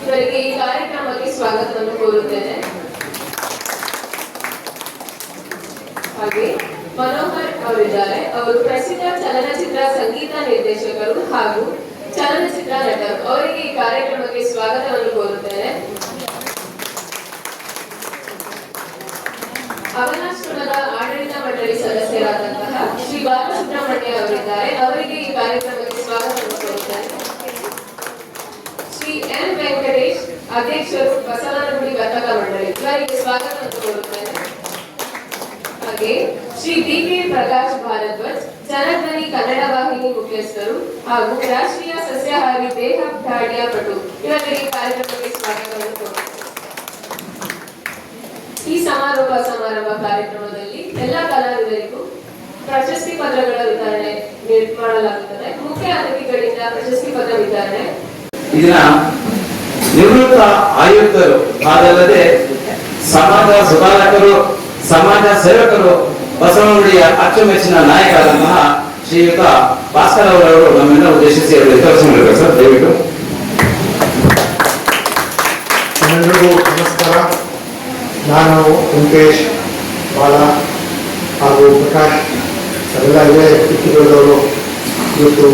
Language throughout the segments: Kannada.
ಇವರಿಗೆ ಈ ಕಾರ್ಯಕ್ರಮಕ್ಕೆ ಸ್ವಾಗತವನ್ನು ಕೋರುತ್ತೇನೆ. ಹಾಗೆ ಮನೋಹರ್ ಅವರಿದ್ದಾರೆ. ಅವರು ಪ್ರಸಿದ್ಧ ಚಲನಚಿತ್ರ ಸಂಗೀತ ನಿರ್ದೇಶಕರು ಹಾಗೂ ಚಲನಚಿತ್ರ ನಟರು. ಅವರಿಗೆ ಈ ಕಾರ್ಯಕ್ರಮಕ್ಕೆ ಸ್ವಾಗತವನ್ನು ಕೋರುತ್ತೇನೆ. ಅವನಾಶ್ರಮದ ಆಡಳಿತ ಮಂಡಳಿ ಸದಸ್ಯರಾದಂತಹ ಶ್ರೀ ಬಾಲಸುಬ್ರಹ್ಮಣ್ಯ ಅವರಿದ್ದಾರೆ. ಅವರಿಗೆ ಈ ಕಾರ್ಯಕ್ರಮಕ್ಕೆ ಸ್ವಾಗತವನ್ನು ಕೋರುತ್ತೇನೆ. ಶ್ರೀ ಎಂ ವೆಂಕಟೇಶ್, ಅಧ್ಯಕ್ಷರು ಬಸವನಗುಡಿ ವರ್ತಕ ಮಂಡಳಿ, ಇವರಿಗೆ ಸ್ವಾಗತವನ್ನು ಕೋರುತ್ತೇನೆ. ಹಾಗೆ ಶ್ರೀ ಡಿ.ಕೆ. ಪ್ರಕಾಶ್ ಭಾರದ್ವಾಜ್, ಜನಧ್ವನಿ ಕನ್ನಡ ವಾಹಿನಿ ಮುಖ್ಯಸ್ಥರು ಹಾಗೂ ರಾಷ್ಟ್ರೀಯ ಸಸ್ಯಾಹಾರಿ ದೇಹದಾಢ್ಯ ಪಟು, ಇವರಿಗೆ ಕಾರ್ಯಕ್ರಮಕ್ಕೆ ಸ್ವಾಗತವನ್ನು ಕೋರುತ್ತೇನೆ. ಈ ಸಮಾರೋಪ ಸಮಾರಂಭ ಕಾರ್ಯಕ್ರಮದಲ್ಲಿ ಎಲ್ಲ ಕಲಾವಿದರಿಗೂ ಪ್ರಶಸ್ತಿ ಪತ್ರಗಳ ವಿತರಣೆ ಮಾಡಲಾಗುತ್ತದೆ. ಮುಖ್ಯ ಅತಿಥಿಗಳಿಂದ ಪ್ರಶಸ್ತಿ ಪತ್ರ ವಿತರಣೆ. ಇದನ್ನ ನಿವೃತ್ತ ಆಯುಕ್ತರು ಅದಲ್ಲದೆ ಸಮಾಜ ಸುಧಾರಕರು, ಸಮಾಜ ಸೇವಕರು, ಬಸವನಗುಡಿಯ ಅಚ್ಚುಮೆಚ್ಚಿನ ನಾಯಕರಾದಂತಹ ಶ್ರೀಯುತ ಭಾಸ್ಕರ್ ಅವರವರು ನಮ್ಮೆಲ್ಲ ಉದ್ದೇಶಿಸಿ ಅವರು ವಿತರಿಸಬೇಕು ಸರ್. ದಯವಿಟ್ಟು. ಎಲ್ಲರಿಗೂ ನಮಸ್ಕಾರ. ನಾನು ವೆಂಕಟೇಶ್, ಬಾಲ ಹಾಗೂ ಪ್ರಕಾಶ್ ಎಲ್ಲ ಇದೇ ವ್ಯಕ್ತಿಗಳವರು ಇವತ್ತು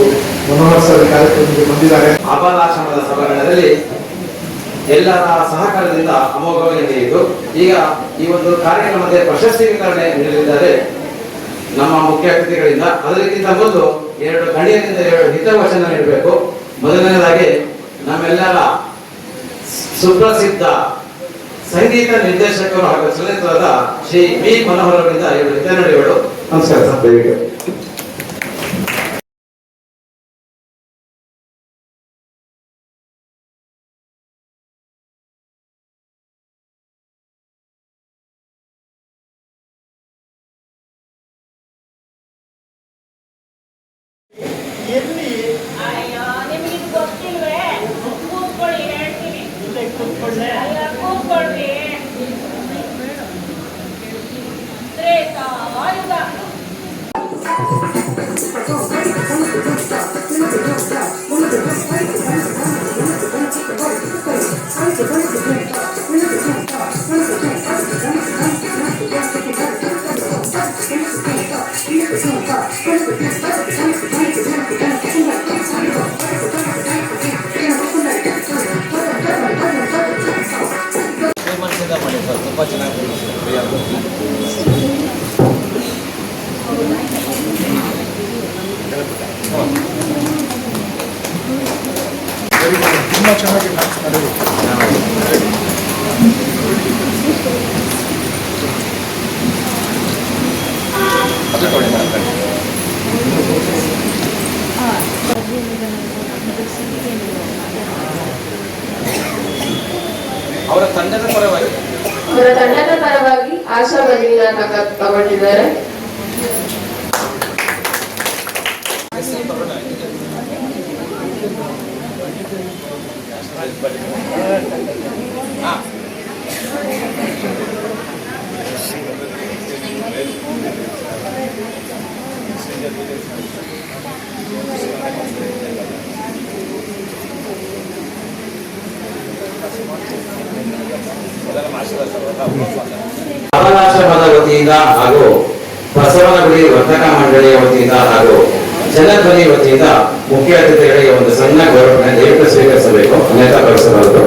ಮನೋಹರ್ ಸರ್ ಕಾರ್ಯಕ್ರಮಕ್ಕೆ ಬಂದಿದ್ದಾರೆ. ಅಬಲಾಶ್ರಮದ ಸಭಾಂಗಣದಲ್ಲಿ ಎಲ್ಲರ ಸಹಕಾರದಿಂದ ಅಮೋಘವಾಗಿ ನಡೆಯಿತು. ಈಗ ಈ ಒಂದು ಕಾರ್ಯಕ್ರಮದ ಪ್ರಶಸ್ತಿ ವಿತರಣೆ ನೀಡಲಿದ್ದಾರೆ ನಮ್ಮ ಮುಖ್ಯ ಅತಿಥಿಗಳಿಂದ. ಅದಕ್ಕಿಂತ ಮೊದಲು ಎರಡು ಗಣ್ಯರಿಂದ ಎರಡು ಹಿತವಚನ ನೀಡಬೇಕು. ಮೊದಲನೇದಾಗಿ ನಮ್ಮೆಲ್ಲರ ಸುಪ್ರಸಿದ್ಧ ಸಂಗೀತ ನಿರ್ದೇಶಕರು ಹಾಗೂ ಚಲನಚಿತ್ರದ ಶ್ರೀ ವಿ ಮನೋಹರ್ ಅವರಿಂದ ಎರಡು ಹಿತನುಡಿಗಳು. ನಮಸ್ಕಾರ ಸರ್. ದಯವಿಟ್ಟು. ಎಲ್ಲಿ ನಿಮಗೆ ಗೊತ್ತಿಲ್ವೇ? ಕೂತ್ಕೊಳ್ಳಿ, ಹೇಳ್ತೀನಿ. ಕೂತ್ಕೊಳ್ಳಿ. ತ್ರೇತಾಯುಗ. ತುಂಬಾ ಚೆನ್ನಾಗಿ ತುಂಬ ಚೆನ್ನಾಗಿ ನಡೆಯುತ್ತೆ. ಅವರ ತಂಡದ ಪರವಾಗಿ ಆಶಾ ಮಂಜುನಾಥ್ ತಗೊಂಡಿದ್ದಾರೆ. ಅಬಲಾಶ್ರಮದ ವತಿಯಿಂದ ಹಾಗೂ ಬಸವನಗುಡಿ ವರ್ತಕ ಮಂಡಳಿಯ ವತಿಯಿಂದ ಹಾಗೂ ಜನಧ್ವನಿ ವತಿಯಿಂದ ಮುಖ್ಯ ಅತಿಥಿಗಳಿಗೆ ಒಂದು ಸಣ್ಣ ಗೌರವವನ್ನು ದಯವಿಟ್ಟು ಸ್ವೀಕರಿಸಬೇಕು. ಅನ್ಯತಾ ಕಳಿಸಬಾರದು.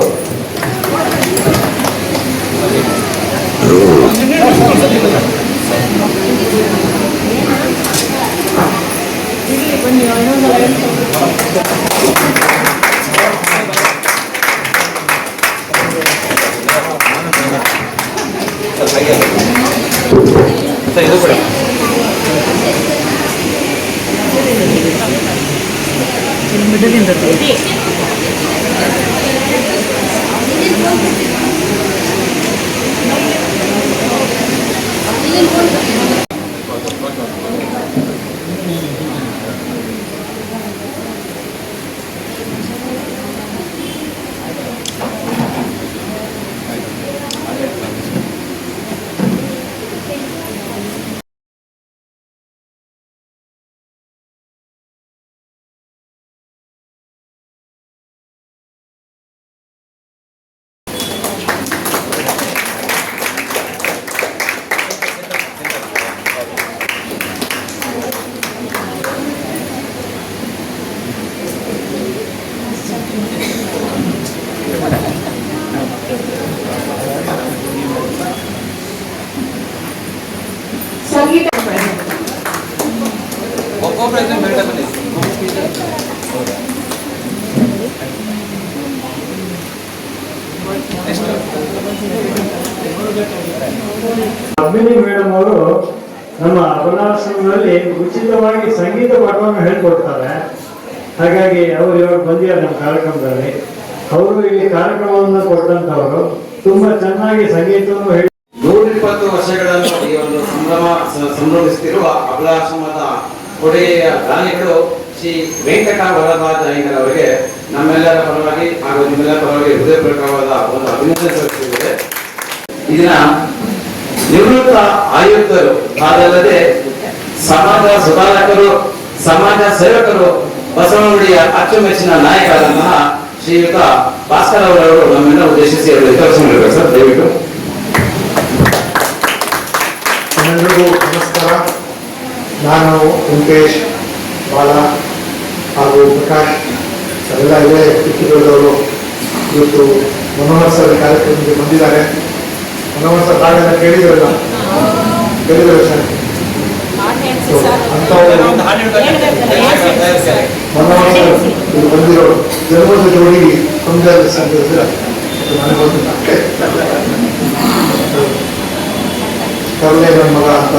ಇದು ಕೂಡ ಅಭಿನಿ ಮೇಡಮ್ ಅವರು ನಮ್ಮ ಅಬಲಾಶ್ರಮದಲ್ಲಿ ಉಚಿತವಾಗಿ ಸಂಗೀತ ಪಾಠವನ್ನು ಹೇಳ್ಕೊಡ್ತಾರೆ. ಹಾಗಾಗಿ ಅವರು ಇವಾಗ ಬಂದಿದ್ದಾರೆ ನಮ್ಮ ಕಾರ್ಯಕ್ರಮದಲ್ಲಿ. ಅವರು ಇಲ್ಲಿ ಕಾರ್ಯಕ್ರಮವನ್ನು ಕೊಟ್ಟಂತವರು ತುಂಬಾ ಚೆನ್ನಾಗಿ ಸಂಗೀತವನ್ನು ಹೇಳಿ 120 ವರ್ಷಗಳನ್ನು ಈ ಒಂದು ಸಂಭ್ರಮಿಸುತ್ತಿರುವ ಅಬಲಾಶ್ರಮದ ಕೊಡೆಯ ದಾನಿಗಳು ಶ್ರೀ ವೆಂಕಟ ವರರಾಜ ಅಯ್ಯಂಗಾರ್ ಅವರಿಗೆ ನಮ್ಮೆಲ್ಲರ ಪರವಾಗಿ ಹಾಗೂ ನಿಮ್ಮೆಲ್ಲರ ಪರವಾಗಿ ಹೃದಯಪೂರ್ವಕವಾದ ಒಂದು ಅಭಿನಂದನೆ ಸಲ್ಲಿಸುತ್ತಿದೆ. ಇದನ್ನ ನಿವೃತ್ತ ಆಯುಕ್ತರು ಅದಲ್ಲದೆ ಸಮಾಜ ಸುಧಾರಕರು, ಸಮಾಜ ಸೇವಕರು, ಬಸವನಗುಡಿಯ ಅಚ್ಚುಮೆಚ್ಚಿನ ನಾಯಕರಾದಂತಹ ಶ್ರೀಯುತ ಭಾಸ್ಕರ್ ಅವರವರು ನಮ್ಮೆಲ್ಲ ಉದ್ದೇಶಿಸಿ ಅವರು ಹಿತವಚನ ಸರ್. ದಯವಿಟ್ಟು. ಎಲ್ಲರಿಗೂ ನಮಸ್ಕಾರ. ನಾನು ವೆಂಕಟೇಶ್ ಬಾಲ ಹಾಗೂ ಪ್ರಕಾಶ್ ಎಲ್ಲ ಇದೇ ಕಿಕ್ಕಿದವರು ಇವತ್ತು ಮನೋಹರ್ ಕಾರ್ಯಕ್ರಮಕ್ಕೆ ಬಂದಿದ್ದಾರೆ. ಮನೋಹರ್ ಸರ್ ಹಾಡೆಲ್ಲ ಕೇಳಿದ್ರಲ್ಲ, ಕೇಳಿದ್ರೆ ಸರ್ ಮನೋಹರ್ ಸರ್ ಇದು ಬಂದಿರೋ ಜನ್ಮದ ಜೋಡಿ ಸಂಜಾದ ಸಂಘದ ನನಗೊಂದು ಕರುಣೆ ನನ್ನ ಮಗ ಅಂತ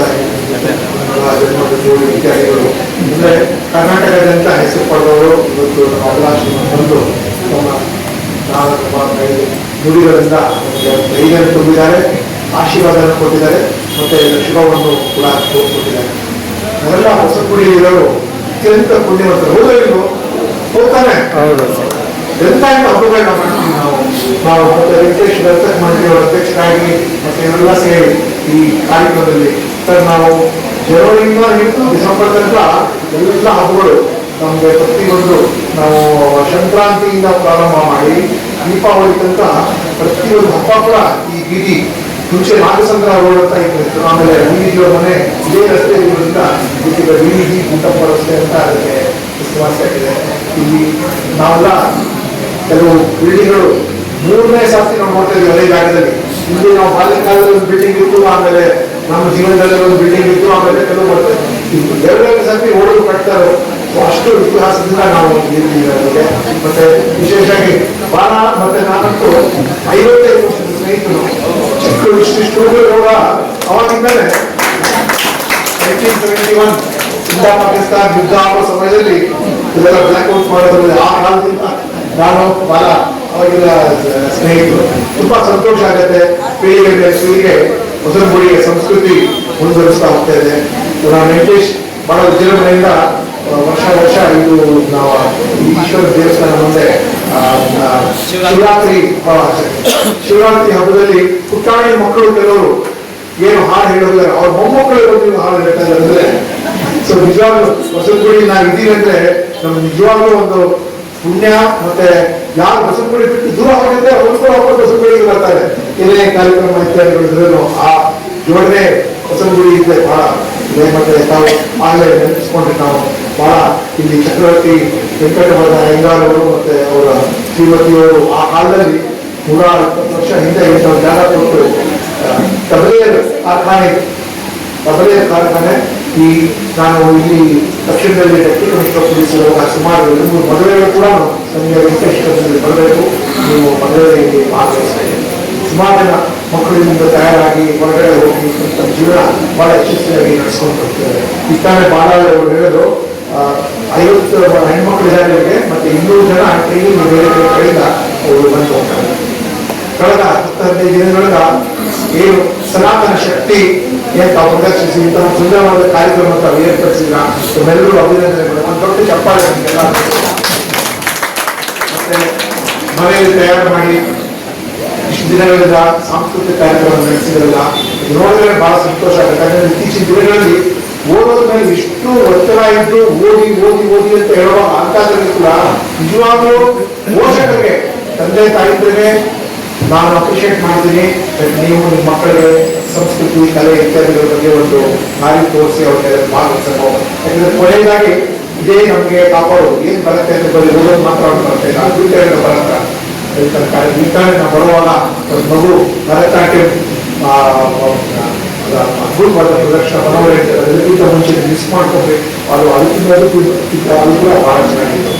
ಜನ್ಮದ ಜೋಡಿ ವಿದ್ಯಾರ್ಥಿಗಳು ಅಂದರೆ ಕರ್ನಾಟಕದಂತ ಹೆಸರು ಪಡೆದವರು ಇವತ್ತು ನಮ್ಮ ಅಬಲಾಶ್ರಮ ಬಂದು ನಮ್ಮ ನುಡಿಗಳಿಂದ ನಮಗೆ ಧೈರ್ಯ ತುಂಬಿದ್ದಾರೆ, ಆಶೀರ್ವಾದ ಕೊಟ್ಟಿದ್ದಾರೆ, ಮತ್ತೆ ಶುಭವನ್ನು ಕೂಡ ಕೊಟ್ಟಿದ್ದಾರೆ. ನಾವೆಲ್ಲ ಹೊಸಗುಡಿಯವರು ಅತ್ಯಂತ ಪುಣ್ಯವಂತರು. ಹೋದರಿಗೂ ಹೋಗ್ತಾನೆ ಎಂತ ಹಬ್ಬಗಳನ್ನ ಮಾಡ್ತೀವಿ ನಾವು ಮತ್ತೆ ವೆಂಕಟೇಶ್ ದತ್ತಕ ಮಂಡಳಿಯವರ ಅಧ್ಯಕ್ಷರಾಗಿ ಮತ್ತೆ ಇವರೆಲ್ಲ ಸೇರಿ ಈ ಕಾರ್ಯಕ್ರಮದಲ್ಲಿ ಸರ್ ನಾವು ಜನವರಿಯಿಂದ ಹಿಡಿದು ಡಿಸೆಂಬರ್ ತನಕ ಎಲ್ಲ ಹಬ್ಬಗಳು ನಮಗೆ ಪ್ರತಿಯೊಂದು ನಾವು ಸಂಕ್ರಾಂತಿಯಿಂದ ಪ್ರಾರಂಭ ಮಾಡಿ ದೀಪಾವಳಿ ತನಕ ಪ್ರತಿಯೊಂದು ಹಬ್ಬ ಕೂಡ ಈ ಬೀದಿ ಮುಂಚೆ ನಾಗಸಂದ್ರ ರೋಡ್ ಅಂತ ಇತ್ತು, ಆಮೇಲೆ ಬೀದಿಯವರ ಮನೆ ಇದೇ ರಸ್ತೆ ಇರೋದ್ರಿಂದ ಈಗ ಬೀದಿ ಗುಂಟಪ್ಪ ರಸ್ತೆ ಅಂತ ಅದಕ್ಕೆ ಹೆಸರುವಾಸಿ ಆಗಿದೆ. ಇಲ್ಲಿ ನಾವೆಲ್ಲ ಕೆಲವು ಬಿಲ್ಡಿಂಗ್ಗಳು 3ನೇ ಸಾರ್ತಿ ನಾವು ನೋಡ್ತಾ ಇದ್ದೀವಿ ಅದೇ ಜಾಗದಲ್ಲಿ. ಇಲ್ಲಿ ನಾವು ಬಾಲ್ಯ ಕಾಲದಲ್ಲಿ ಒಂದು ಬಿಲ್ಡಿಂಗ್ ಇತ್ತು, ಆಮೇಲೆ ನಮ್ಮ ಜೀವನದಲ್ಲಿ ಒಂದು ಬಿಲ್ಡಿಂಗ್ ಇತ್ತು, ಆಮೇಲೆ ಕೆಲವು ಬರ್ತದೆ 2 ಸರ್ತಿ ಓಡಲು ಕಟ್ತಾರೆ. ಅಷ್ಟು ಇತಿಹಾಸದಿಂದ ನಾವು ಇಲ್ಲಿಗೆ ಮತ್ತೆ ವಿಶೇಷವಾಗಿ ಬಾಲ ಮತ್ತೆ ನಾನಂತೂ 55 ವರ್ಷದ ಸ್ನೇಹಿತರು. ಇಷ್ಟು ಕೂಡ ಅವಾಗಿಂದಲೇ 1971 ಇಂಡಿಯಾ ಪಾಕಿಸ್ತಾನ ಯುದ್ಧ ಆಗೋ ಸಮಯದಲ್ಲಿ ಇದೆಲ್ಲ ಬ್ಲ್ಯಾಕ್ಔಟ್ ಮಾಡೋದ್ರಲ್ಲಿ ಆ ಕಾಲದಿಂದ ನಾನು ಬಾಲ ಅವಾಗಿನ ಸ್ನೇಹಿತರು. ತುಂಬಾ ಸಂತೋಷ ಆಗುತ್ತೆ. ಪೀಳಿಗೆ ಹೊಸಗುಡಿಯ ಸಂಸ್ಕೃತಿ ಮುಂದುವರಿಸ್ತಾ ಹೋಗ್ತಾ ಇದೆ. ನಾನು ವೆಂಕಟೇಶ್ ಬಹಳ ವಿಜೃಂಭಣೆಯಿಂದ ವರ್ಷ ಇದು ನಾವು ಈಶ್ವರ ದೇವಸ್ಥಾನ ಮುಂದೆ ಶಿವರಾತ್ರಿ ಹಬ್ಬದಲ್ಲಿ ಪುಟ್ಟಾಣಿ ಮಕ್ಕಳು ಕೆಲವರು ಏನು ಹಾಡು ಹೇಳೋದಿಲ್ಲ, ಅವ್ರ ಮೊಮ್ಮಕ್ಕಳು ಬಂದು ಹಾಡು ಹೇಳ್ತಾ ಇದ್ದಾರೆ ಅಂದ್ರೆ ಸೊ ನಿಜವಾಗ್ಲೂ ಹೊಸಗುಡಿ ನಾವು ಇದೀವಿ ಅಂದ್ರೆ ನಮ್ಗೆ ನಿಜವಾಗ್ಲೂ ಒಂದು ಪುಣ್ಯ. ಮತ್ತೆ ಯಾರು ಹೊಸಗುಡಿ ಬಿಟ್ಟು ದೂರ ಹೋಗಿದ್ರೆ ಅವ್ರು ಕೂಡ ಹೊಸಗುಡಿಗೆ ಬರ್ತಾರೆ. ಏನೇ ಕಾರ್ಯಕ್ರಮ ಇತ್ಯಾದಿಗಳಿದ್ರೂ ಆ ಜೋಡಣೆ ಹೊಸಗುಡಿ ಇದೆ ಬಹಳ ಇದೆ. ಮತ್ತೆ ತಾವು ಆಗಲೇ ನೆನಪಿಸ್ಕೊಂಡ್ರೆ ನಾವು ಬಹಳ ಇಲ್ಲಿ ಚಕ್ರವರ್ತಿ ವೆಂಕಟವರ ಅಯ್ಯಂಗಾರ್ ಅವರು ಮತ್ತೆ ಅವರ ಶ್ರೀಮತಿಯವರು ಆ ಕಾಲದಲ್ಲಿ 120 ವರ್ಷ ಹಿಂದೆ ಇಂಥವ್ರು ಜಾಗ ಕೊಟ್ಟು ತಬಲೆಯ ಕಾರ್ಖಾನೆ ಈ ನಾನು ಇಲ್ಲಿ ದಕ್ಷಿಣದಲ್ಲಿ ಡೆಪ್ಟಿ ಕಮಿಷನರ್ ಪೊಲೀಸ್ ಸುಮಾರು 2-3 ಮದುವೆಗಳು ಕೂಡ ನಮಗೆ ವೆಂಕಟೇಶ್ವರದಲ್ಲಿ ಬರಬೇಕು, ನೀವು ಮದುವೆಯಲ್ಲಿ ಭಾಗವಹಿಸ್ತಾರೆ. ಸುಮಾರು ಜನ ಮಕ್ಕಳಿಂದ ತಯಾರಾಗಿ ಹೊರಗಡೆ ಹೋಗಿ ತಮ್ಮ ಜೀವನ ಬಹಳ ಯಶಸ್ವಿಯಾಗಿ ನಡೆಸ್ಕೊಂಡು ಬರ್ತಿದ್ದಾರೆ. ಇತ್ತಾನೆ ಬಾಲ ಅವರು ಹೇಳಿದ್ರು 50 ಹೆಣ್ಮಕ್ಳಿದ್ದಾರೆ, ಮತ್ತೆ 200 ಜನ ಟ್ರೈನಿಂಗ್ ಬೇರೆ ಕಡೆಯಿಂದ ಅವರು ಬಂದು ಹೋಗ್ತಾರೆ. ಕಳೆದ 10-15 ದಿನಗಳಿಂದ ಏನು ಸನಾತನ ಶಕ್ತಿ ಏನು ತಾವು ಪ್ರದರ್ಶಿಸಿ ಇಂತಹ ಸುಂದರವಾದ ಕಾರ್ಯಕ್ರಮ ತಾವು ಏರ್ಪಡಿಸಿದ್ರ ತಮ್ಮೆಲ್ಲರೂ ಅಭಿನಂದನೆಗಳು. ಒಂದು ದೊಡ್ಡ ಚಪ್ಪಾಳೆ ನಮಗೆಲ್ಲ. ಮತ್ತೆ ಮನೆಯಲ್ಲಿ ತಯಾರು ಮಾಡಿ ಇಷ್ಟು ದಿನಗಳಿಂದ ಸಾಂಸ್ಕೃತಿಕ ಕಾರ್ಯಕ್ರಮ ನಡೆಸಿದ್ರಲ್ಲ, ನೋಡಿದ್ರೆ ಬಹಳ ಸಂತೋಷ ಆಗುತ್ತೆ. ಯಾಕಂದ್ರೆ ಇತ್ತೀಚಿನ ದಿನಗಳಲ್ಲಿ ಓದೋದ್ರ ಮೇಲೆ ಇಷ್ಟು ಒತ್ತಡ ಇದ್ದು ಓದಿ ಅಂತ ಹೇಳುವ ಅಂತಾದ್ರಲ್ಲಿ ಕೂಡ ನಿಜವಾಗ್ಲೂ ಪೋಷಕರಿಗೆ ತಂದೆ ತಾಯಿಗಳಿಗೆ ನಾನು ಅಪ್ರಿಷಿಯೇಟ್ ಮಾಡ್ತೀನಿ. ನೀವು ನಿಮ್ಮ ಮಕ್ಕಳಿಗೆ ಸಂಸ್ಕೃತಿ ಕಲೆ ಇತ್ಯಾದಿಗಳ ಬಗ್ಗೆ ಒಂದು ದಾರಿ ತೋರಿಸಿ ಅವ್ರಿಗೆ ಭಾಗವಹಿಸಬೇಕು. ಯಾಕಂದ್ರೆ ಕೊನೆಯದಾಗಿ ಇದೇ ನಮಗೆ ಕಾಪಾಡೋದು ಏನ್ ಬರುತ್ತೆ ಅಂತ ಬರೀ ಓದೋದು ಮಾತ್ರ ಅವ್ರು ಬರ್ತೇನೆ ಅದ್ಭುತಗಳ ಬರತ್ತ ಕಾರ್ಯ ನಾವು ಬರುವಾಗ ಒಂದು ಮಗು ಭರತನಾಟ್ಯ ಅದ್ಭುತವಾದ ಪ್ರದರ್ಶನ ಮನೋರಂಜನೆ ಅದಕ್ಕಿಂತ ಮುಂಚೆ ಮಿಸ್ ಮಾಡ್ಕೋಬೇಕು. ಅದು ಕೂಡ ಬಹಳ ಚೆನ್ನಾಗಿತ್ತು.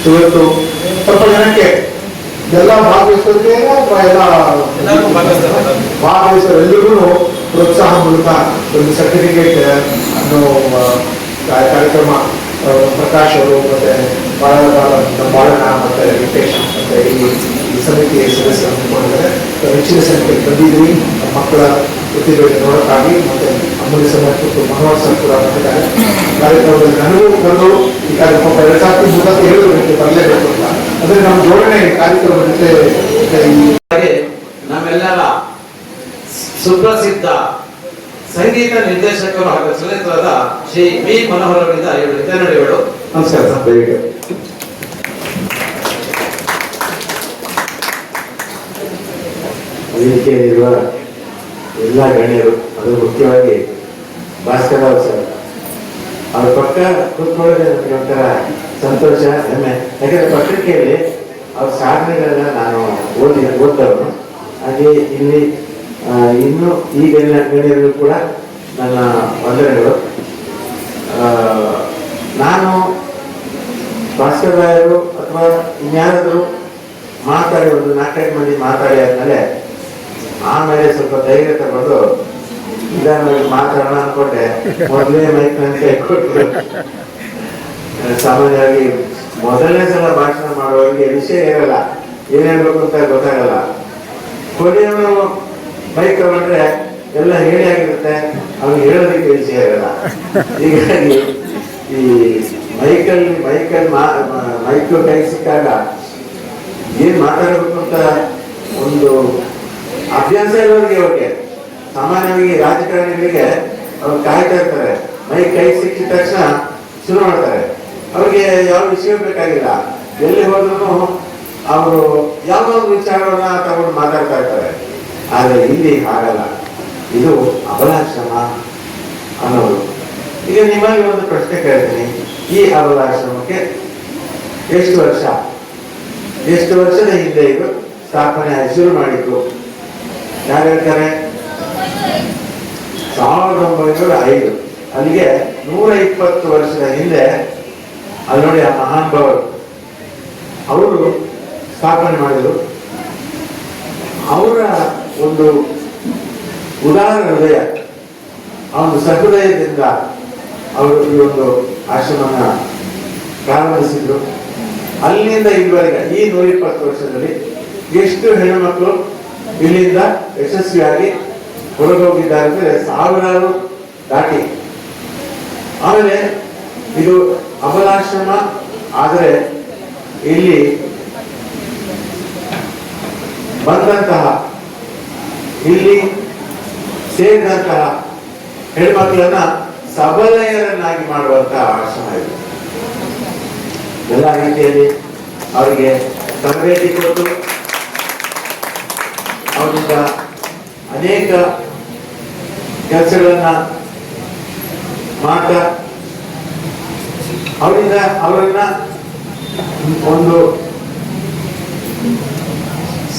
ಇವತ್ತು ಸ್ವಲ್ಪ ಜನಕ್ಕೆ ಎಲ್ಲ ಭಾಗವಹಿಸೋದೇನೋ ಅಥವಾ ಎಲ್ಲರಿಗೂ ಭಾಗವಹಿಸ್ತಾರೆ. ಭಾಗವಹಿಸೋ ಎಲ್ಲರಿಗೂ ಪ್ರೋತ್ಸಾಹ ಮೂಲಕ ಒಂದು ಸರ್ಟಿಫಿಕೇಟ್ ಅನ್ನೋ ಕಾರ್ಯಕ್ರಮ ಪ್ರಕಾಶ್ ಅವರು ಮತ್ತೆ ಬಾಳಣ್ಣ ಮತ್ತೆ ವೆಂಕಟೇಶ್ ಮತ್ತೆ ಈ ಸಮಿತಿಯ ಸದಸ್ಯರು ಹಮ್ಮಿಕೊಂಡಿದ್ದಾರೆ. ಹೆಚ್ಚಿನ ಸಂಖ್ಯೆಯಲ್ಲಿ ಬಂದಿದ್ರಿ ಮಕ್ಕಳ ಪ್ರತಿಭೆ ನೋಡೋಕ್ಕಾಗಿ ಮತ್ತೆ ಅಮೂಲ್ಯ ಸರ್ ಮತ್ತು ಮನೋಹರ್ ಸರ್ ಕೂಡ ಬಂದಿದ್ದಾರೆ ಕಾರ್ಯಕ್ರಮದಲ್ಲಿ. ನನಗೂ ಬಂದು ಈ ಕಾರ್ಯಕ್ರಮ 2 ಸಾರ್ತಿ 3 ಸಾರ್ತಿ ಹೇಳಬೇಕು ಬರಲೇಬೇಕು ಅಂತ. ಅಂದ್ರೆ ನಮ್ಮ ಜೋಡಣೆ ಕಾರ್ಯಕ್ರಮ ಜೊತೆ ನಮ್ಮೆಲ್ಲರ ಸುಪ್ರಸಿದ್ಧ ಸಂಗೀತ ನಿರ್ದೇಶಕರು ಹಾಗೂ ಚಲನಚಿತ್ರದ ಶ್ರೀ ವಿ ಮನೋಹರ್ ಅವರಿಂದ 2 ಹಿತನುಡಿಗಳು. ನಮಸ್ಕಾರ ಸರ್. ದಯವಿಟ್ಟು ವೇದಿಕೆಯಲ್ಲಿರುವ ಎಲ್ಲ ಗಣ್ಯರು, ಅದು ಮುಖ್ಯವಾಗಿ ಭಾಸ್ಕರ ಸರ್ ಅವ್ರ ಪಕ್ಕ ಕೂತ್ಕೊಳ್ಳೋದೇ ನನಗೆ ಒಂಥರ ಸಂತೋಷ, ಹೆಮ್ಮೆ. ಯಾಕಂದ್ರೆ ಪತ್ರಿಕೆಯಲ್ಲಿ ಅವ್ರ ಸಾಧನೆಗಳನ್ನ ನಾನು ಓದ್ದವನು. ಹಾಗೆ ಇಲ್ಲಿ ಇನ್ನೂ ಈ ಗಣ್ಯರಿಗೂ ಕೂಡ ನನ್ನ ವಂದನೆಗಳು. ನಾನು ಭಾಸ್ಕರ್ ರಾಯರು ಅಥವಾ ಇನ್ಯಾರಾದರೂ ಮಾತಾಡಿ ಒಂದು 4-5 ಮಂದಿ ಮಾತಾಡಿ ಆದ್ಮೇಲೆ ಆಮೇಲೆ ಸ್ವಲ್ಪ ಧೈರ್ಯ ತಗೊಂಡು ನಿಧಾನವಾಗಿ ಮಾತಾಡೋಣ ಅನ್ಕೊಂಡೆ. ಮೊದಲೇ ಮೈಕ್ ನನ್ನ ಕೈ ಕೊಟ್ಟರು. ಸಾಮಾನ್ಯವಾಗಿ ಮೊದಲನೇ ಸಲ ಭಾಷಣ ಮಾಡುವವರಿಗೆ ವಿಷಯ ಇರಲ್ಲ, ಏನ್ ಹೇಳ್ಬೇಕು ಅಂತ ಗೊತ್ತಾಗಲ್ಲ. ಕೊನೆಯವನು ಮೈಕ್ ತಗೊಂಡ್ರೆ ಎಲ್ಲ ಹೇಳಿ ಆಗಿರುತ್ತೆ, ಅವ್ನು ಹೇಳೋದಕ್ಕೆ ವಿಷಯ ಇರಲ್ಲ. ಹೀಗಾಗಿ ಈ ಮೈಕ್ ಕೈ ಸಿಕ್ಕಾಗ ಏನ್ ಮಾತಾಡಬೇಕು ಅಂತ ಒಂದು ಅಭ್ಯಾಸ ಇರೋರಿಗೆ ಅವ್ರಿಗೆ. ಸಾಮಾನ್ಯವಾಗಿ ರಾಜಕಾರಣಿಗಳಿಗೆ ಅವ್ರು ಕಾಯ್ತಾ ಇರ್ತಾರೆ, ಮೈಕ್ ಕೈ ಸಿಕ್ಕಿದ ತಕ್ಷಣ ಶುರು ಮಾಡ್ತಾರೆ. ಅವ್ರಿಗೆ ಯಾವ ವಿಷಯ ಬೇಕಾಗಿಲ್ಲ, ಎಲ್ಲಿ ಹೋದ್ರು ಅವರು ಯಾವುದೋ ಒಂದು ವಿಚಾರವನ್ನ ತಗೊಂಡು ಮಾತಾಡ್ತಾ ಇರ್ತಾರೆ. ಆದ್ರೆ ಇಲ್ಲಿ ಹಾಗಲ್ಲ, ಇದು ಅಬಲಾಶ್ರಮ ಅನ್ನೋದು. ಈಗ ನಿಮಗೆ ಒಂದು ಪ್ರಶ್ನೆ ಕೇಳ್ತೀನಿ, ಈ ಅಬಲಾಶ್ರಮಕ್ಕೆ ಎಷ್ಟು ವರ್ಷದ ಹಿಂದೆ ಇದು ಸ್ಥಾಪನೆ ಶುರು ಮಾಡಿದ್ರು? ಯಾರು ಹೇಳ್ತಾರೆ? 1905. ಅಲ್ಲಿಗೆ 120 ವರ್ಷದ ಹಿಂದೆ ಅಲ್ಲಿ ನೋಡಿ, ಆ ಮಹಾನುಭಾವರು ಅವರು ಸ್ಥಾಪನೆ ಮಾಡಿದ್ರು. ಅವರ ಒಂದು ಉದಾರ ಹೃದಯ, ಆ ಒಂದು ಸಹೃದಯದಿಂದ ಅವರು ಈ ಒಂದು ಆಶ್ರಮನ ಪ್ರಾರಂಭಿಸಿದ್ರು. ಅಲ್ಲಿಂದ ಇಲ್ಲಿವರೆಗೆ ಈ 120 ವರ್ಷದಲ್ಲಿ ಎಷ್ಟು ಹೆಣ್ಣುಮಕ್ಕಳು ಇಲ್ಲಿಂದ ಯಶಸ್ವಿಯಾಗಿ ಹೊರಗೋಗಿದ್ದಾರೆ ಅಂದ್ರೆ ಸಾವಿರಾರು ದಾಟಿ. ಆಮೇಲೆ ಇದು ಅಬಲಾಶ್ರಮ ಆದರೆ ಇಲ್ಲಿ ಬಂದಂತಹ, ಇಲ್ಲಿ ಸೇರಿದಂತಹ ಹೆಣ್ಮಕ್ಳನ್ನ ಸಬಲೆಯರನ್ನಾಗಿ ಮಾಡುವಂತಹ ಆಶ್ರಮ ಇದು. ಎಲ್ಲ ರೀತಿಯಲ್ಲಿ ಅವರಿಗೆ ತರಬೇತಿ ಕೊಟ್ಟು ಅವರಿಂದ ಅನೇಕ ಕೆಲಸಗಳನ್ನ ಮಾಡ್ತಾ ಅವರನ್ನ ಒಂದು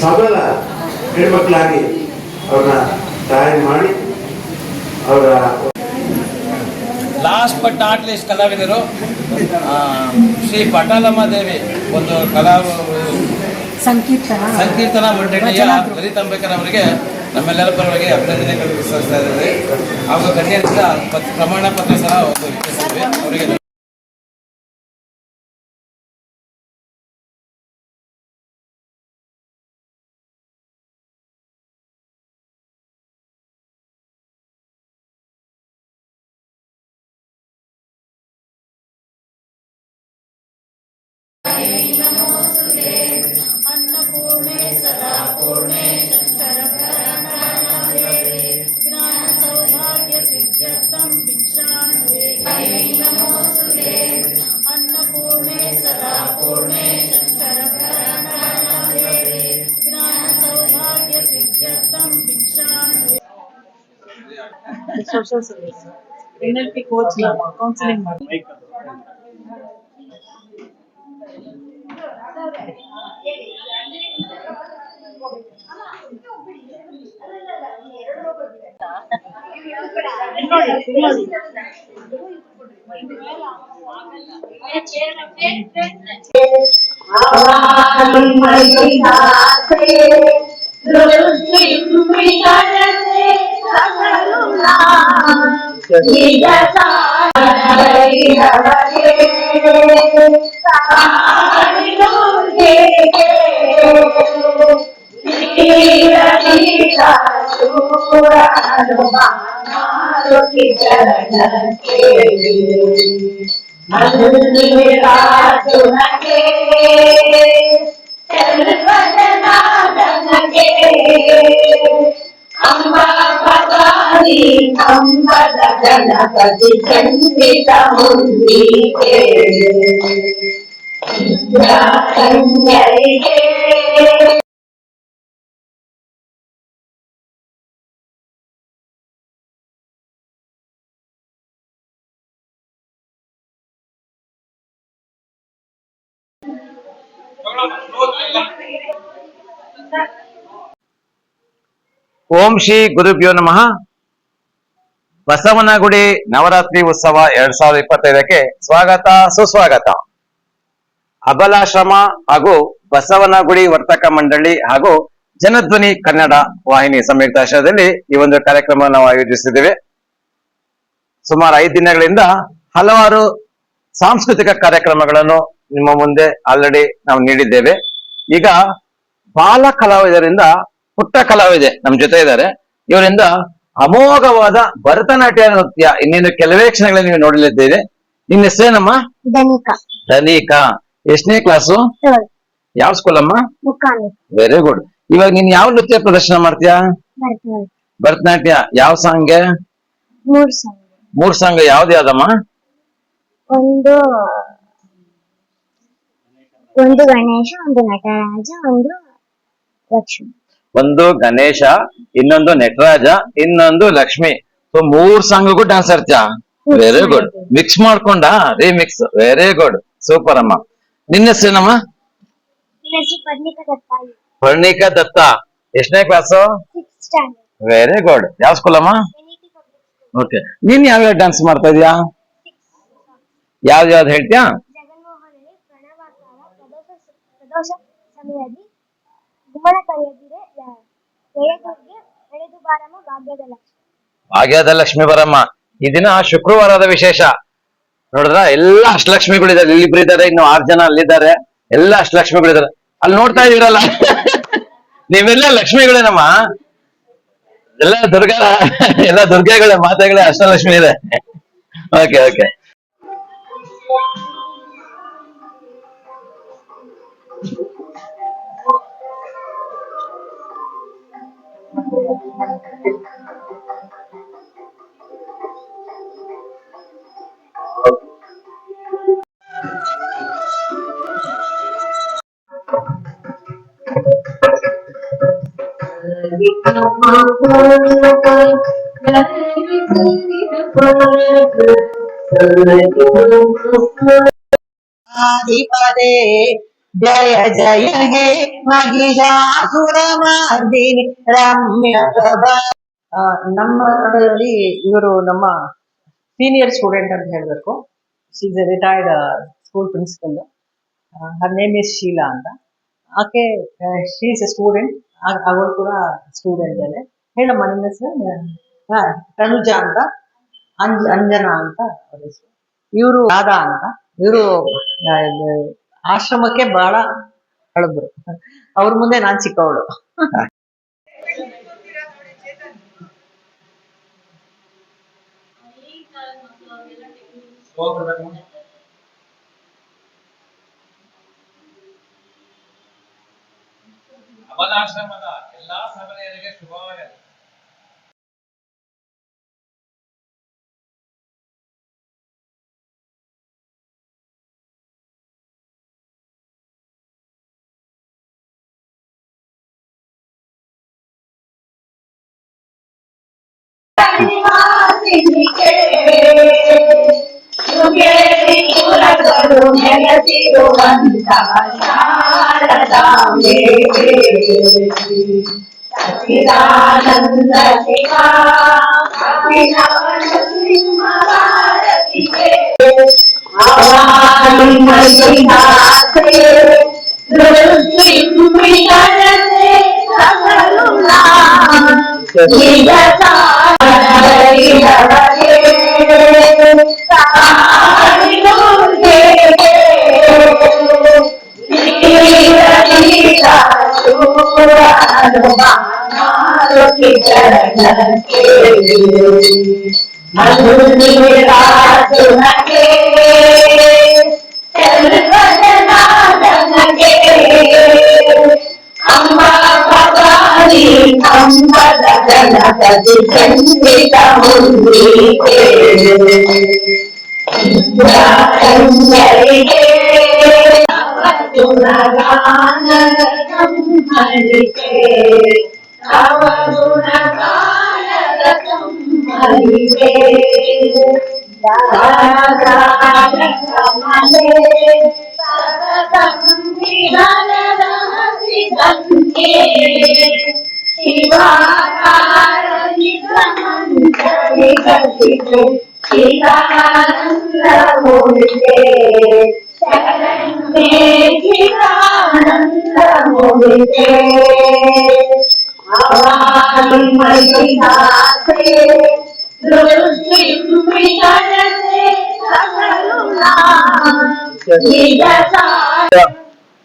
ಸಬಲ ಹೆಣ್ಮಕ್ಳಾಗಿ ಅವ್ರನ್ನ ತಯಾರಿ ಮಾಡಿ ಅವರ ಲಾಸ್ಟ್ ಬಟ್ ನಾಟ್ ಲೀಸ್ಟ್ ಕಲಾವಿದರು ಶ್ರೀ ಪಟಾಲಮ್ಮ ದೇವಿ ಒಂದು ಸಂಕೀರ್ತನ ಮಂಡಳಿಯ ಲಲಿತ್ ಅಂಬೇಕರ್ ಅವರಿಗೆ ನಮ್ಮೆಲ್ಲರ ಪರವಾಗಿ ಅಭಿನಂದನೆ ಸಲ್ಲಿಸ್ತಾ ಇದ್ದಾರೆ. ಹಾಗೂ ಗಣ್ಯರಿಂದ ಪ್ರಮಾಣ ಪತ್ರ ಸಹ ಒಂದು ವಿತರಿಸಿದ್ವಿ ಅವರಿಗೆ. अन्नपूर्णे सदा पूर्णे ज्ञान सौभाग्य सिद्ध्यर्थं भिक्षां अन्नपूर्णे सदा पूर्णे ज्ञान सौभाग्य सिद्ध्यर्थं भिक्षां social service NLP coach counselling ಮಾಡಿ आवाज़ महिनाते दृष्टि विकटते सकरुणा निजता हरिहरे सारिणोगे नीरनीता शूरा हनुमानारुति चरणके मधुराजुनके चलवदनादनके अम्बा भवानी अम्बद गणपति चंडित मुंडिके इंद्राकन्यके ಓಂ ಶ್ರೀ ಗುರುಭ್ಯೋ ನಮಃ. ಬಸವನಗುಡಿ ನವರಾತ್ರಿ ಉತ್ಸವ 2025ಕ್ಕೆ ಸ್ವಾಗತ ಸುಸ್ವಾಗತ. ಅಬಲಾಶ್ರಮ ಹಾಗೂ ಬಸವನಗುಡಿ ವರ್ತಕ ಮಂಡಳಿ ಹಾಗೂ ಜನಧ್ವನಿ ಕನ್ನಡ ವಾಹಿನಿ ಸಂಯುಕ್ತ ಆಶ್ರಯದಲ್ಲಿ ಈ ಒಂದು ಕಾರ್ಯಕ್ರಮವನ್ನು ನಾವು ಆಯೋಜಿಸಿದ್ದೇವೆ. ಸುಮಾರು 5 ದಿನಗಳಿಂದ ಹಲವಾರು ಸಾಂಸ್ಕೃತಿಕ ಕಾರ್ಯಕ್ರಮಗಳನ್ನು ನಿಮ್ಮ ಮುಂದೆ ಆಲ್ರೆಡಿ ನಾವು ನೀಡಿದ್ದೇವೆ. ಈಗ ಬಾಲ ಕಲಾವಿದರಿಂದ ಪುಟ್ಟ ಕಲಾವಿದೆ ನಮ್ಮ ಜೊತೆ ಇದ್ದಾರೆ. ಇವರಿಂದ ಅಮೋಘವಾದ ಭರತನಾಟ್ಯ ನೃತ್ಯ ಇನ್ನೇನು ಕೆಲವೇ ಕ್ಷಣಗಳಲ್ಲಿ ನೀವು ನೋಡಲಿದ್ದೀರಿ. ನಿನ್ನ ಹೆಸರೇನಮ್ಮ? ಧನಿಕಾ. ಧನಿಕಾ. ಎಷ್ಟನೇ ಕ್ಲಾಸು? ಯಾವ ಸ್ಕೂಲ್ ಅಮ್ಮ? Very good. ಇವಾಗ ನೀನ್ ಯಾವ ನೃತ್ಯ ಪ್ರದರ್ಶನ ಮಾಡ್ತೀಯಾ? ಭರತನಾಟ್ಯ. ಯಾವ ಸಾಂಗ್ಗೆ? 3 ಸಾಂಗ್. 3 ಸಾಂಗ್ ಯಾವ್ದು ಯಾವ್ದಮ್ಮ? ಒಂದು ಗಣೇಶ, ಒಂದು ನಟರಾಜ, ಒಂದು ಲಕ್ಷ್ಮಿ. ಒಂದು ಗಣೇಶ, ಇನ್ನೊಂದು ನಟರಾಜ, ಇನ್ನೊಂದು ಲಕ್ಷ್ಮಿ. ಸೊ 3 ಸಾಂಗ್ಗೂ ಡ್ಯಾನ್ಸ್ ಆಡ್ತೀಯಾ? Very good. ಮಿಕ್ಸ್ ಮಾಡ್ಕೊಂಡ ರಿಮಿಕ್ಸ್. ವೆರಿ ಗುಡ್, ಸೂಪರ್ ಅಮ್ಮ. ನಿನ್ನ ಹೆಸರೇನಮ್ಮ? ಪರ್ಣಿಕಾ ದತ್ತ. ಎಷ್ಟನೇ ಕ್ಲಾಸು? Very good. ಯಾವ ಸ್ಕೂಲ್ ಅಮ್ಮ? ಓಕೆ. ನೀನ್ ಯಾವ್ಯಾವ ಡ್ಯಾನ್ಸ್ ಮಾಡ್ತಾ ಇದೀಯಾ? ಯಾವ್ದು ಹೇಳ್ತೀಯಾ? ಭಾಗ್ಯದ ಲಕ್ಷ್ಮಿ ಬರಮ್ಮ. ಈ ದಿನ ಶುಕ್ರವಾರದ ವಿಶೇಷ ನೋಡಿದ್ರ, ಎಲ್ಲಾ ಅಷ್ಟಲಕ್ಷ್ಮಿಗಳಿದ್ದಾರೆ. ಇಲ್ಲಿಬ್ರು ಇದ್ದಾರೆ, ಇನ್ನು 6 ಜನ ಅಲ್ಲಿದ್ದಾರೆ. ಎಲ್ಲಾ ಅಷ್ಟಲಕ್ಷ್ಮಿಗಳಿದ್ದಾರೆ. ಅಲ್ಲಿ ನೋಡ್ತಾ ಇದೀರಲ್ಲ, ನೀವೆಲ್ಲ ಲಕ್ಷ್ಮಿಗಳೇನಮ್ಮ. ಎಲ್ಲ ದುರ್ಗೆಗಳೇ, ಮಾತೆಗಳೇ, ಅಷ್ಟಲಕ್ಷ್ಮಿ ಇದೆ. Okay okay. आदिपदे जय जय हे महिषासुरमर्दिनि रम्य ನಮ್ಮಲ್ಲಿ ಇವರು ನಮ್ಮ ಸೀನಿಯರ್ ಸ್ಟೂಡೆಂಟ್ ಅಂತ ಹೇಳ್ಬೇಕು. She is a retired school principal. Her name is Sheela ಅಂತ. ಆಕೆ ಶಿ ಇಸ್ ಎ ಸ್ಟೂಡೆಂಟ್. ಅವಳು ಕೂಡ ಸ್ಟೂಡೆಂಟ್ ಅಲ್ಲೇ. ಹೇಳಮ್ಮ ನಿಮ್ಮ ಹೆಸರು? ತನುಜಾ ಅಂತ, ಅಂಜನಾ ಅಂತ ಅವ್ರ ಹೆಸರು. ಇವರು ರಾಧಾ ಅಂತ. ಇವರು ಆಶ್ರಮಕ್ಕೆ ಬಹಳ ಹಳಬ್ರು. ಅವ್ರ ಮುಂದೆ ನಾನ್ ಚಿಕ್ಕವಳು. ಅಬಲಾಶ್ರಮದ ಎಲ್ಲಾ ಸಹನೆಯರಿಗೆ ಶುಭವಾಗಲಿ. ಸಚಿದಾನಂದ ಶಿವಾ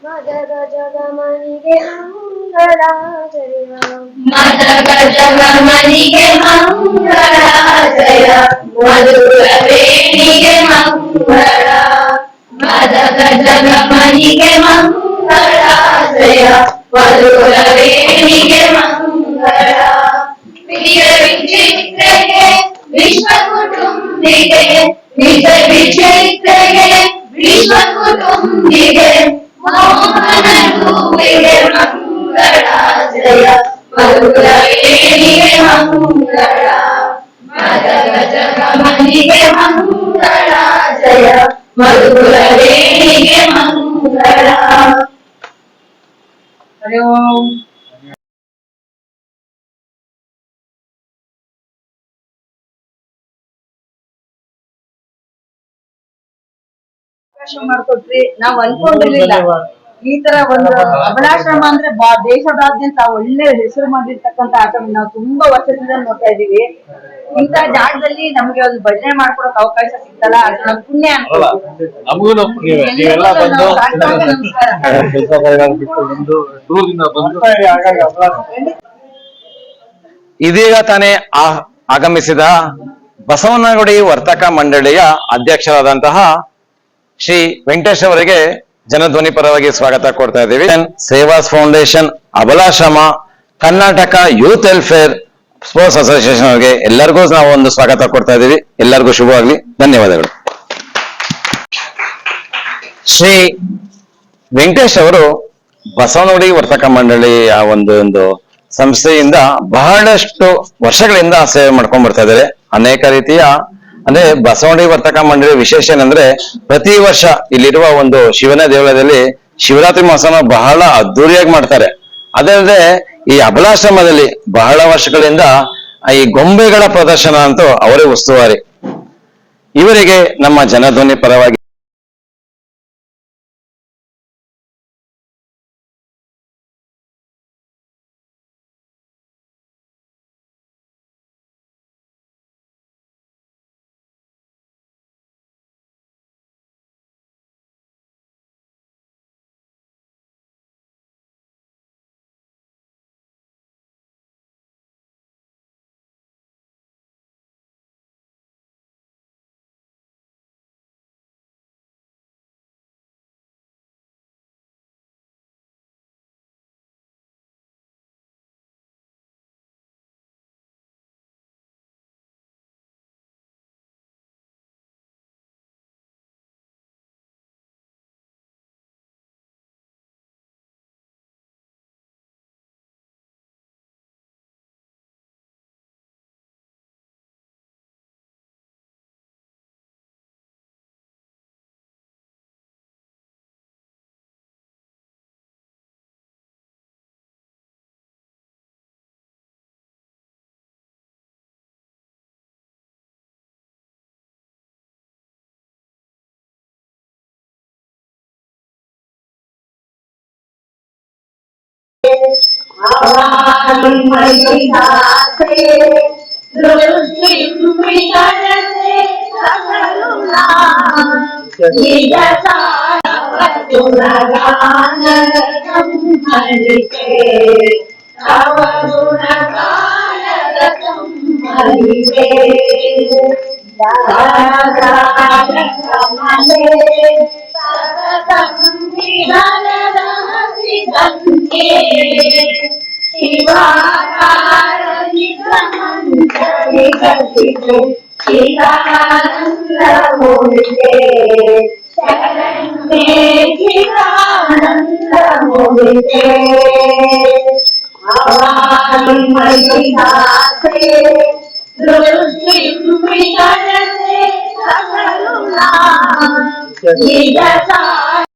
ಮದಗ ಜಗಮನಿಗೆ ಮಂಗಳ ಜಯ ಮನಿಗೆ ಮಂಗಳ ಜಯ ಮಧುರ ವೇಣಿಗೆ ಮಂಗಳ ಮದಗ ಜಗಮನಿಗೆ ಮಂಗಳ ಜಯ ಮಧುರ ವೇಣಿಗೆ ಮಂಗಳ ಪ್ರಿಯ ವಿಚಿತ್ರೆಗೆ ವಿಶ್ವ ಕುಟುಂಬಿಗೆ ನಿಜ ವಿಚಿತ್ರೆಗೆ ವಿಶ್ವ ಕುಟುಂಬಿಗೆ ಮೋಹನ ರೂಪಿಗೆ ಮಂಗಳ ಜಯ ಮಧುರ ವೇಣಿಗೆ ಮಂಗಳ ಮದಗ ಜಗಮನಿಗೆ ಮಂಗಳ ಜಯ ಮಧುರ ವೇಣಿಗೆ ಮಂಗಳ. ಹರಿ ಓಂ. ಅವಕಾಶ ಮಾಡ್ಕೊಟ್ರಿ. ನಾವ್ ಅನ್ಕೊಂಡಿರ್ಲಿಲ್ಲ ಈ ತರ ಒಂದು ಅಬಲಾಶ್ರಮ ಅಂದ್ರೆ ದೇಶದಾದ್ಯಂತ ಒಳ್ಳೆ ಹೆಸರು ಮಾಡಿರ್ತಕ್ಕಂತ ಆಶ್ರಮ ನಾವು ತುಂಬಾ ವರ್ಷದಿಂದ ನೋಡ್ತಾ ಇದೀವಿ. ಇಂತ ಜಾಗದಲ್ಲಿ ನಮ್ಗೆ ಒಂದು ಭಜನೆ ಮಾಡ್ಕೊಡಕ್ ಅವಕಾಶ ಸಿಗ್ತಲ್ಲ ಅದು ನಮ್ ಪುಣ್ಯ ಅನ್ಕೋತೀವಿ. ಇದೀಗ ತಾನೇ ಆಗಮಿಸಿದ ಬಸವನಗುಡಿ ವರ್ತಕ ಮಂಡಳಿಯ ಅಧ್ಯಕ್ಷರಾದಂತಹ ಶ್ರೀ ವೆಂಕಟೇಶ್ ಅವರಿಗೆ ಜನಧ್ವನಿ ಪರವಾಗಿ ಸ್ವಾಗತ ಕೊಡ್ತಾ ಇದ್ದೀವಿ. Sevas Foundation, Abalashrama, Karnataka Youth Welfare Sports Association ಅವರಿಗೆ ಎಲ್ಲರಿಗೂ ನಾವು ಒಂದು ಸ್ವಾಗತ ಕೊಡ್ತಾ ಇದ್ದೀವಿ. ಎಲ್ಲರಿಗೂ ಶುಭವಾಗ್ಲಿ. ಧನ್ಯವಾದಗಳು. ಶ್ರೀ ವೆಂಕಟೇಶ್ ಅವರು ಬಸವನಗುಡಿ ವರ್ತಕ ಮಂಡಳಿಯ ಒಂದು ಸಂಸ್ಥೆಯಿಂದ ಬಹಳಷ್ಟು ವರ್ಷಗಳಿಂದ ಸೇವೆ ಮಾಡ್ಕೊಂಡ್ ಬರ್ತಾ ಇದ್ದಾರೆ. ಅನೇಕ ರೀತಿಯ ಅಂದ್ರೆ ಬಸವನಗುಡಿ ವರ್ತಕ ಮಂಡಳಿ ವಿಶೇಷ ಏನಂದ್ರೆ ಪ್ರತಿ ವರ್ಷ ಇಲ್ಲಿರುವ ಒಂದು ಶಿವನ ದೇವಾಲಯದಲ್ಲಿ ಶಿವರಾತ್ರಿ ಮಹೋತ್ಸವ ಬಹಳ ಅದ್ದೂರಿಯಾಗಿ ಮಾಡ್ತಾರೆ. ಅದಲ್ಲದೆ ಈ ಅಬಲಾಶ್ರಮದಲ್ಲಿ ಬಹಳ ವರ್ಷಗಳಿಂದ ಈ ಗೊಂಬೆಗಳ ಪ್ರದರ್ಶನ ಅಂತೂ ಅವರೇ ಉಸ್ತುವಾರಿ. ಇವರಿಗೆ ನಮ್ಮ ಜನಧ್ವನಿ ಪರವಾಗಿ Jaya